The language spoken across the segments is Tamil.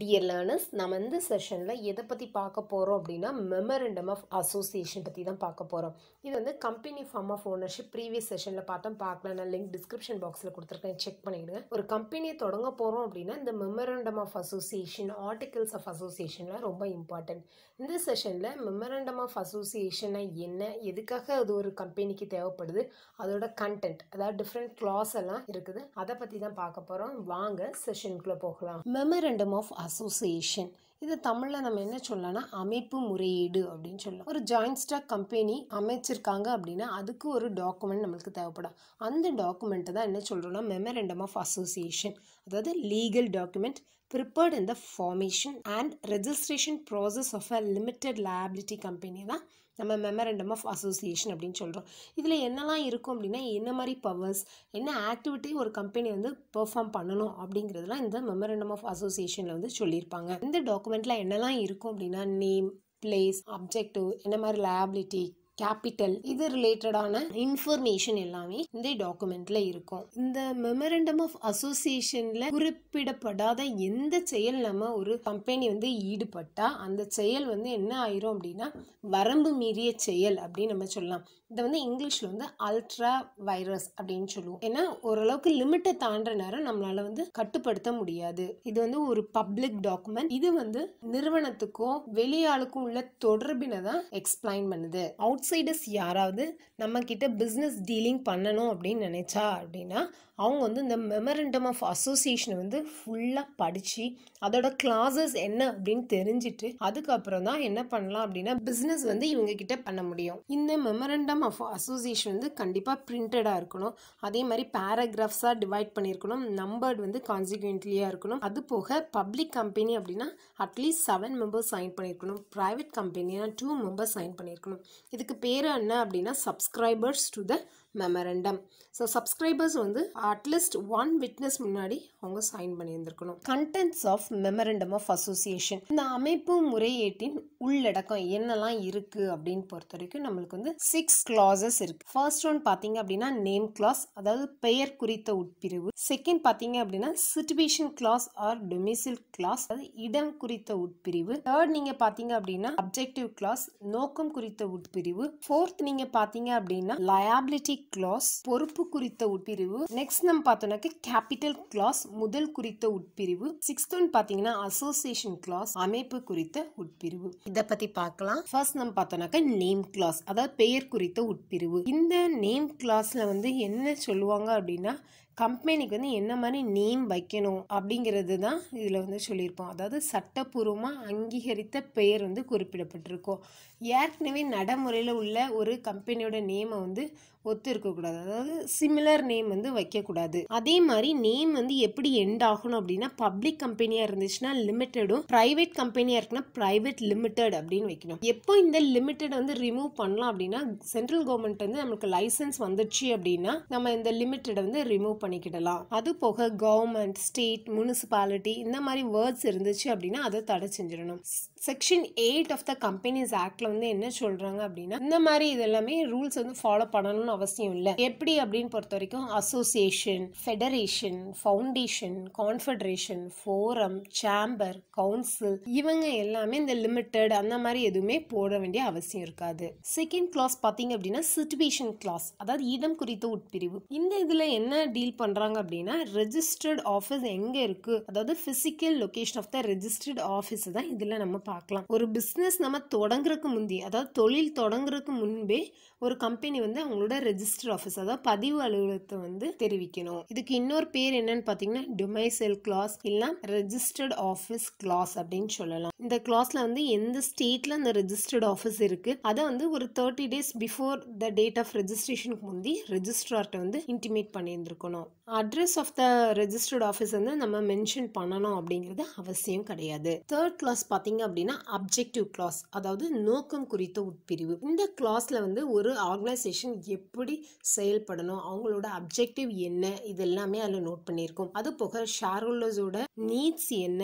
டியர் லேர்னர்ஸ், நம்ம இந்த செஷனில் எதை பற்றி பார்க்க போகிறோம் அப்படின்னா மெமரண்டம் ஆஃப் அசோசியேஷன் பற்றி தான் பார்க்க போகிறோம். இது வந்து company form of ownership previous செஷனில் பார்த்தோம். பார்க்கலாம், நான் லிங்க் டிஸ்கிரிப்ஷன் பாக்ஸில் கொடுத்துருக்கேன், செக் பண்ணிவிடுங்க. ஒரு கம்பெனியை தொடங்க போகிறோம் அப்படின்னா இந்த memorandum of association, articles of அசோசியேஷன்லாம் ரொம்ப இம்பார்ட்டன்ட். இந்த செஷனில் மெமரண்டம் ஆஃப் அசோசியேஷனை என்ன, எதுக்காக அது ஒரு கம்பெனிக்கு தேவைப்படுது, அதோட கண்டென்ட், அதாவது டிஃப்ரெண்ட் கிளாஸ் எல்லாம் இருக்குது, அதை பற்றி தான் பார்க்க போகிறோம். வாங்க செஷனுக்குள்ளே போகலாம். மெமரண்டம் ஆஃப் அசோசியேஷன், இது தமிழில் நம்ம என்ன சொல்லலாம்னா அமைப்பு முறையீடு அப்படின்னு சொல்லலாம். ஒரு ஜாயிண்ட் ஸ்டாக் கம்பெனி அமைச்சிருக்காங்க அப்படின்னா அதுக்கு ஒரு டாக்குமெண்ட் நம்மளுக்கு தேவைப்படும். அந்த டாக்குமெண்ட்டை தான் என்ன சொல்கிறோம்னா மெமரண்டம் ஆஃப் அசோசியேஷன், அதாவது legal document prepared in the formation and registration process of a limited liability company தான் நம்ம மெமரண்டம் ஆஃப் அசோசியேஷன் அப்படின்னு சொல்கிறோம். இதில் என்னெல்லாம் இருக்கும் அப்படின்னா என்ன மாதிரி பவர்ஸ், என்ன ஆக்டிவிட்டி ஒரு கம்பெனி வந்து பெர்ஃபார்ம் பண்ணணும் அப்படிங்கிறதுலாம் இந்த மெமரண்டம் ஆஃப் அசோசியேஷனில் வந்து சொல்லியிருப்பாங்க. இந்த டாக்குமெண்ட்டில் என்னெல்லாம் இருக்கும் அப்படின்னா நேம், பிளேஸ், அப்ஜெக்டிவ், என்ன மாதிரி லைபிலிட்டி, கேபிட்டல், இது ரிலேட்டடான இன்ஃபர்மேஷன் எல்லாமே இந்த டாக்குமெண்ட்ல இருக்கும். இந்த மெமரண்டம் ஆஃப் அசோசியேஷன்ல குறிப்பிடப்படாத எந்த செயல் நம்ம ஒரு கம்பெனி வந்து ஈடுபட்டா அந்த செயல் வந்து என்ன ஆயிரும் அப்படின்னா வரம்பு மீறிய செயல் அப்படின்னு நம்ம சொல்லலாம். இதை வந்து இங்கிலீஷ்ல வந்து அல்ட்ரா வைரஸ் அப்படின்னு சொல்லுவோம். ஏன்னா ஓரளவுக்கு லிமிட்டை தாண்ட நேரம் நம்மளால வந்து கட்டுப்படுத்த முடியாது. இது வந்து ஒரு பப்ளிக் டாக்குமெண்ட். இது வந்து நிறுவனத்துக்கும் வெளியாளுக்கும் உள்ள தொடர்பினை தான் எக்ஸ்பிளைன் பண்ணுது. அவுட்சைடர்ஸ் யாராவது நம்ம கிட்ட பிஸ்னஸ் டீலிங் பண்ணணும் அப்படின்னு நினைச்சா அப்படின்னா அவங்க வந்து இந்த மெமரண்டம் ஆஃப் அசோசியேஷனை வந்து ஃபுல்லாக படித்து அதோட கிளாஸஸ் என்ன அப்படின்னு தெரிஞ்சுட்டு அதுக்கப்புறம் தான் என்ன பண்ணலாம் அப்படின்னா பிஸ்னஸ் வந்து இவங்க கிட்ட பண்ண முடியும். இந்த மெமரண்டம் ஆஃப் அசோசியேஷன் வந்து கண்டிப்பாக பிரிண்டடாக இருக்கணும். அதே மாதிரி பேராகிராஃப்ஸாக டிவைட் பண்ணியிருக்கணும். நம்பர்டு வந்து கான்சிக்வென்ட்லியாக இருக்கணும். அது போக பப்ளிக் கம்பெனி அப்படின்னா அட்லீஸ்ட் 7 மெம்பர்ஸ் சைன் பண்ணியிருக்கணும். ப்ரைவேட் கம்பெனினா 2 மெம்பர்ஸ் சைன் பண்ணியிருக்கணும். இதுக்கு பேர் என்ன அப்படின்னா subscribers to the memorandum. So subscribers வந்து அட்லீஸ்ட் 1 விட்னஸ் முன்னாடி அவங்க சைன் பண்ணியிருந்திருக்கணும். Contents of memorandum of association, இந்த அமைப்பு முறையீட்டின் உள்ளடக்கம் என்னெல்லாம் இருக்கு அப்படின்னு பொறுத்த வரைக்கும் நம்மளுக்கு வந்து 6 கிளாஸஸ் இருக்கு. ஃபர்ஸ்ட் ஒன் பார்த்தீங்க அப்படின்னா நேம் கிளாஸ், அதாவது பெயர் குறித்த உட்பிரிவு. செகண்ட் பார்த்தீங்க அப்படின்னா situation clause or domicile clause, அதாவது இடம் குறித்த உட்பிரிவு. தேர்ட் நீங்க பார்த்தீங்க அப்படின்னா அப்ஜெக்டிவ் கிளாஸ், நோக்கம் குறித்த உட்பிரிவு. ஃபோர்த் நீங்க பார்த்தீங்க அப்படின்னா லயபிலிட்டி கிளாஸ், பொறுப்பு குறித்த உட்பிரிவு. நெக்ஸ்ட் நம்ம பார்த்தோம்னாக்க கேபிட்டல் கிளாஸ், முதல் குறித்த உட்பிரிவு. சிக்ஸ்த் ஒன் பார்த்தீங்கன்னா அசோசியேஷன் கிளாஸ், அமைப்பு குறித்த உட்பிரிவு. இதை பத்தி பார்க்கலாம். ஃபர்ஸ்ட் நம்ம பார்த்தோம்னாக்க நேம் கிளாஸ், அதாவது பெயர் குறித்த உட்பிரிவு. இந்த நேம் கிளாஸ்ல வந்து என்ன சொல்லுவாங்க அப்படின்னா கம்பெனிக்கு வந்து என்ன மாதிரி நேம் வைக்கணும் அப்படிங்கிறது தான் இதில் வந்து சொல்லியிருப்போம். அதாவது சட்டப்பூர்வமாக அங்கீகரித்த பெயர் வந்து குறிப்பிடப்பட்டிருக்கும். ஏற்கனவே நடைமுறையில் உள்ள ஒரு கம்பெனியோட நேமை வந்து ஒத்து இருக்கக்கூடாது, அதாவது சிமிலர் நேம் வந்து வைக்கக்கூடாது. அதே மாதிரி நேம் வந்து எப்படி எண்ட் ஆகணும் அப்படின்னா பப்ளிக் கம்பெனியாக இருந்துச்சுன்னா லிமிட்டடும், ப்ரைவேட் கம்பெனியாக இருக்குன்னா ப்ரைவேட் லிமிடெட் அப்படின்னு வைக்கணும். எப்போ இந்த லிமிடெட் வந்து ரிமூவ் பண்ணலாம் அப்படின்னா சென்ட்ரல் கவர்மெண்ட் வந்து நமக்கு லைசன்ஸ் வந்துடுச்சு அப்படின்னா நம்ம இந்த லிமிடெட் வந்து ரிமூவ் பண்ணிக்கிடலாம். அது போக கவர்மெண்ட், ஸ்டேட், முனிசிபாலிட்டி இந்த மாதிரி வேர்ட்ஸ் இருந்துச்சு அப்படின்னா அதை தடை செஞ்சிடணும். செக்ஷன் 8 ஆஃப் த கம்பெனிஸ் ஆக்ட்ல வந்து என்ன சொல்றாங்க அப்படின்னா இந்த மாதிரி இதெல்லாமே ரூல்ஸ் வந்து ஃபாலோ பண்ணணும்னு அவசியம் இல்லை. எப்படி அப்படின்னு பொறுத்த வரைக்கும் association, federation, foundation, confederation, forum, chamber, council இவங்க எல்லாமே இந்த லிமிடெட் அந்த மாதிரி எதுவுமே போட வேண்டிய அவசியம் இருக்காது. செகண்ட் கிளாஸ் பாத்தீங்க அப்படின்னா சிச்சுவேஷன் கிளாஸ், அதாவது இடம் குறித்த உட்பிரிவு. இந்த இதுல என்ன டீல் பண்றாங்க அப்படின்னா ரெஜிஸ்டர்ட் ஆஃபீஸ் எங்க இருக்கு, அதாவது physical location of the registered office தான் இதுல நம்ம பார்க்கலாம். ஒரு பிசினஸ் நம்ம தொடங்குறதுக்கு முந்தி, அதாவது தொழில் தொடங்குறதுக்கு முன்பே ஒரு கம்பெனி வந்து அவங்களோட ரெஜிஸ்டர் ஆஃபீஸ், அதாவது பதிவு அலுவலகத்தை வந்து தெரிவிக்கணும். இதுக்கு இன்னொரு பேர் என்னன்னு பாத்தீங்கன்னா டொமைசைல் கிளாஸ் இல்ல ரெஜிஸ்டர்ட் ஆஃபீஸ் கிளாஸ் அப்படின்னு சொல்லலாம். இந்த கிளாஸ்ல வந்து எந்த ஸ்டேட்ல அந்த ரெஜிஸ்டர்ட் ஆஃபீஸ் இருக்கு அதை வந்து ஒரு 30 days before the date of ரெஜிஸ்ட்ரேஷனுக்கு முந்தி ரெஜிஸ்ட்ரார்ட்ட வந்து இன்டிமேட் பண்ணியிருந்திருக்கணும். Address of the registered office வந்து நம்ம மென்ஷன் பண்ணணும் அப்படிங்கிறது அவசியம் கிடையாது. தேர்ட் கிளாஸ் பாத்தீங்க அப்படின்னா அப்ஜெக்டிவ் கிளாஸ், அதாவது நோக்கம் குறித்த உட்பிரிவு. இந்த கிளாஸ்ல வந்து ஒரு ஆர்கனைசேஷன் எப்படி செயல்படணும், அவங்களோட அப்ஜெக்டிவ் என்ன, இது எல்லாமே அதில் நோட் பண்ணியிருக்கோம். அது போக ஷேர் ஹோல்டர்ஸோட நீட்ஸ் என்ன,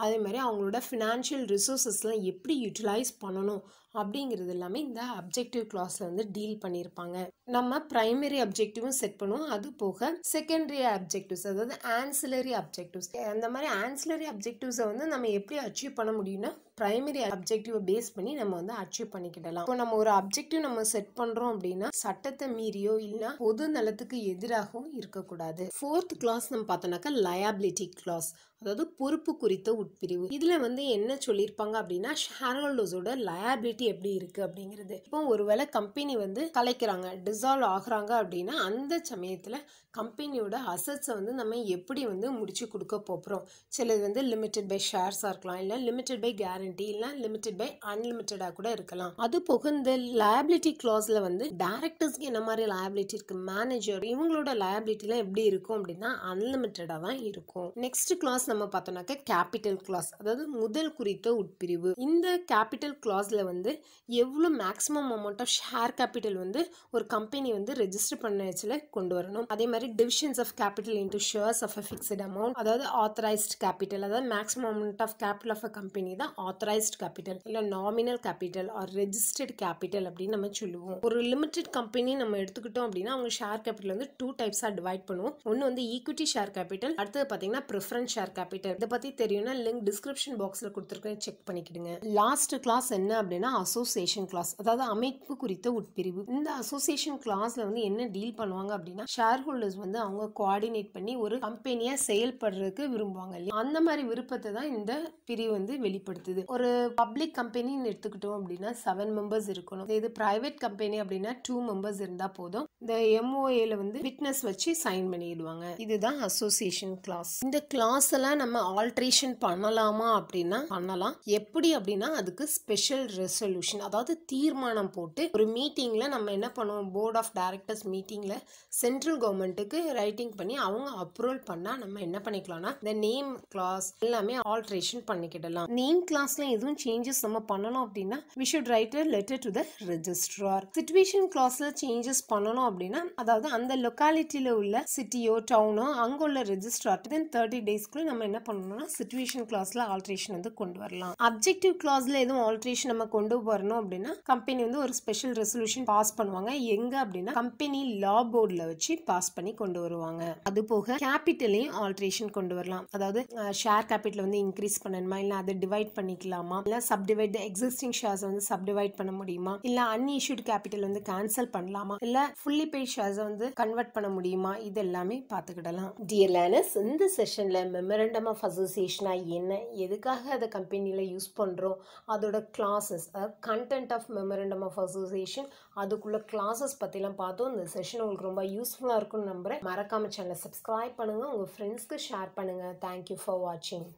அதே மாதிரி அவங்களோட ஃபினான்ஷியல் ரிசோர்ஸஸ்லாம் எப்படி யூட்டிலைஸ் பண்ணணும் அப்படிங்கிறது எல்லாமே இந்த அப்ஜெக்டிவ் கிளாஸில் வந்து டீல் பண்ணியிருப்பாங்க. நம்ம ப்ரைமரி அப்ஜெக்டிவும் செட் பண்ணுவோம், அது போக செகண்டரி அப்ஜெக்டிவ்ஸ், அதாவது ஆன்சிலரி அப்ஜெக்டிவ்ஸ். அந்த மாதிரி ஆன்சிலரி அப்ஜெக்டிவ்ஸை வந்து நம்ம எப்படி அச்சீவ் பண்ண முடியும்னா பிரைமரி அப்ஜெக்டிவை பேஸ் பண்ணி நம்ம வந்து அச்சீவ் பண்ணிக்கிடலாம். இப்போ நம்ம ஒரு அப்ஜெக்டிவ் நம்ம செட் பண்றோம் அப்படின்னா சட்டத்தை மீறியோ இல்ல பொது நலத்துக்கு எதிராகவும் இருக்கக்கூடாது. ஃபோர்த் கிளாஸ் நம்ம பார்த்தோம்னாக்கா லயபிலிட்டி கிளாஸ், அதாவது பொறுப்பு குறித்த உட்பிரிவு. இதுல வந்து என்ன சொல்லியிருப்பாங்க அப்படின்னா ஷேர் ஹோல்டர்ஸோட லயபிலிட்டி எப்படி இருக்கு அப்படிங்கிறது. இப்போ ஒருவேளை கம்பெனி வந்து கலைக்கிறாங்க, டிசால்வ் ஆகுறாங்க அப்படின்னா அந்த சமயத்துல கம்பெனியோட அசட்ஸை வந்து நம்ம எப்படி வந்து முடிச்சு கொடுக்க போகிறோம். சிலது வந்து லிமிடெட் பை ஷேர்ஸாக இருக்கலாம், இல்லை லிமிடெட் பை கேரண்டி, இல்லை லிமிடெட் பை அன்லிமிட்டடாக கூட இருக்கலாம். அது போக இந்த லயபிலிட்டி கிளாஸில் வந்து டைரக்டர்ஸ்க்கு என்ன மாதிரி லயபிலிட்டி இருக்குது, மேனேஜர் இவங்களோட லயபிலிட்டிலாம் எப்படி இருக்கும் அப்படின்னா அன்லிமிட்டடாக தான் இருக்கும். நெக்ஸ்ட் கிளாஸ் நம்ம பார்த்தோம்னாக்க கேபிட்டல் கிளாஸ், அதாவது முதல் குறித்த உட்பிரிவு. இந்த கேபிட்டல் கிளாஸில் வந்து எவ்வளோ maximum amount of share capital வந்து ஒரு கம்பெனி வந்து ரெஜிஸ்டர் பண்ண வச்சுல கொண்டு வரணும். அதே மாதிரி divisions of capital into shares of a fixed amount, அதாவது ஆத்தரைஸ்ட் கேபிட்டல், அதாவது maximum amount of capital of a company தான் ஆத்தரைஸ்ட் கேபிட்டல், இல்லை nominal capital or registered capital அப்படின்னு நம்ம சொல்லுவோம். ஒரு லிமிடெட் கம்பெனி நம்ம எடுத்துக்கிட்டோம் அப்படின்னா அவங்க ஷேர் கேபிட்டல் வந்து 2 டைப்ஸாக டிவைட் பண்ணுவோம். ஒன்று வந்து ஈக்விட்டி ஷேர் கேபிட்டல், அடுத்தது பார்த்தீங்கன்னா ப்ரிஃபரன்ஸ் ஷேர் கேபிட்டல். இதை பற்றி தெரியும்னா லிங்க் டிஸ்கிரிப்ஷன் பாக்ஸில் கொடுத்துருக்கேன், செக் பண்ணிக்கிடுங்க. லாஸ்ட் கிளாஸ் என்ன அப்படின்னா அசோசியேஷன் கிளாஸ், அதாவது அமைப்பு குறித்த உட்பிரிவு. இந்த அசோசியேஷன் கிளாஸ்ல வந்து என்ன டீல் பண்ணுவாங்க அப்படின்னா ஷேர் ஹோல்டர்ஸ் வந்து அவங்க கோஆர்டினேட் பண்ணி ஒரு கம்பெனியா செயல்படுறதுக்கு விரும்புவாங்க இல்லையா, அந்த மாதிரி விருப்பத்தை தான் இந்த பிரிவு வந்து வெளிப்படுத்துது. ஒரு பப்ளிக் கம்பெனின்னு எடுத்துக்கிட்டோம் அப்படின்னா 7 மெம்பர்ஸ் இருக்கணும். இது பிரைவேட் கம்பெனி அப்படின்னா 2 மெம்பர்ஸ் இருந்தா போதும். இந்த MOAல வந்து விட்னஸ் வச்சு சைன் பண்ணிடுவாங்க. இதுதான் அசோசியேஷன் கிளாஸ். இந்த கிளாஸ் எல்லாம் நம்ம ஆல்ட்ரேஷன் பண்ணலாமா அப்படின்னா பண்ணலாம். எப்படி அப்படின்னா அதுக்கு ஸ்பெஷல் ரெசல்யூஷன், அதாவது தீர்மானம் போட்டு ஒரு மீட்டிங்ல நம்ம என்ன பண்ணுவோம், போர்ட் ஆஃப் டைரக்டர்ஸ் மீட்டிங்ல சென்ட்ரல் கவர்மெண்ட்டுக்கு ரைட்டிங் பண்ணி அவங்க அப்ரூவல் பண்ணா நம்ம என்ன பண்ணிக்கலாம்னா இந்த நேம் கிளாஸ் எல்லாமே ஆல்ட்ரேஷன் பண்ணிக்கிடலாம். நேம் கிளாஸ்ல எதுவும் சேஞ்சஸ் நம்ம பண்ணணும் அப்படின்னா we should write a letter to the registrar. Situation கிளாஸ்ல சேஞ்சஸ் பண்ணணும் அப்படின்னா அதாவது அந்த லொக்காலிட்டியில உள்ள சிட்டியோ டவுனோ அங்க உள்ள ரெஜிஸ்ட்ரார் 30 டேஸ்க்குள்ள நம்ம என்ன பண்ணணும்னா சிச்சுவேஷன் கிளாஸ்ல ஆல்ட்ரேஷன் வந்து கொண்டு வரலாம். அப்ஜெக்டிவ் கிளாஸ்ல எதுவும் ஆல்ட்ரேஷன் நம்ம கொண்டு வரணும் அப்படின்னா கம்பெனி வந்து ஒரு ஸ்பெஷல் ரெசல்யூஷன் பாஸ் பண்ணுவாங்க. எங்க அப்படின்னா கம்பெனி லா போர்ட்ல வச்சு பாஸ் பண்ணி கொண்டு வருவாங்க. அது போக கேபிட்டலையும் ஆல்ட்ரேஷன் கொண்டு வரலாம். அதாவது ஷேர் கேபிட்டல் வந்து இன்க்ரீஸ் பண்ணணுமா, இல்ல அதை டிவைட் பண்ணிக்கலாமா, இல்ல சப்டிவைட் எக்ஸிஸ்டிங் ஷேர்ஸ் வந்து சப்டிவைட் பண்ண முடியுமா, இல்ல அன்இஷ்யூட் கேபிட்டல் வந்து கேன்சல் பண்ணலாமா, இல்ல ஃபுல்லி பெய்ட் ஷேர்ஸ் வந்து கன்வெர்ட் பண்ண முடியுமா, இது எல்லாமே பார்த்துக்கிடலாம். டியர் லேர்னர்ஸ், இந்த செஷன்ல மெமரண்டம் ஆஃப் அசோசியேஷனா என்ன, எதுக்காக அதை கம்பெனில யூஸ் பண்றோம், அதோட clauses, content of memorandum of association, அதுக்குள்ள கிளாஸஸ் பத்திலாம் பார்த்தோம். இந்த செஷன் உங்களுக்கு ரொம்ப யூஸ்ஃபுல்லா இருக்கும்னு நம்புறேன். மறக்காம சேனலை சப்ஸ்கிரைப் பண்ணுங்க, உங்க ஃப்ரெண்ட்ஸ்க்கு ஷேர் பண்ணுங்க. தேங்க்யூ ஃபார் வாட்சிங்.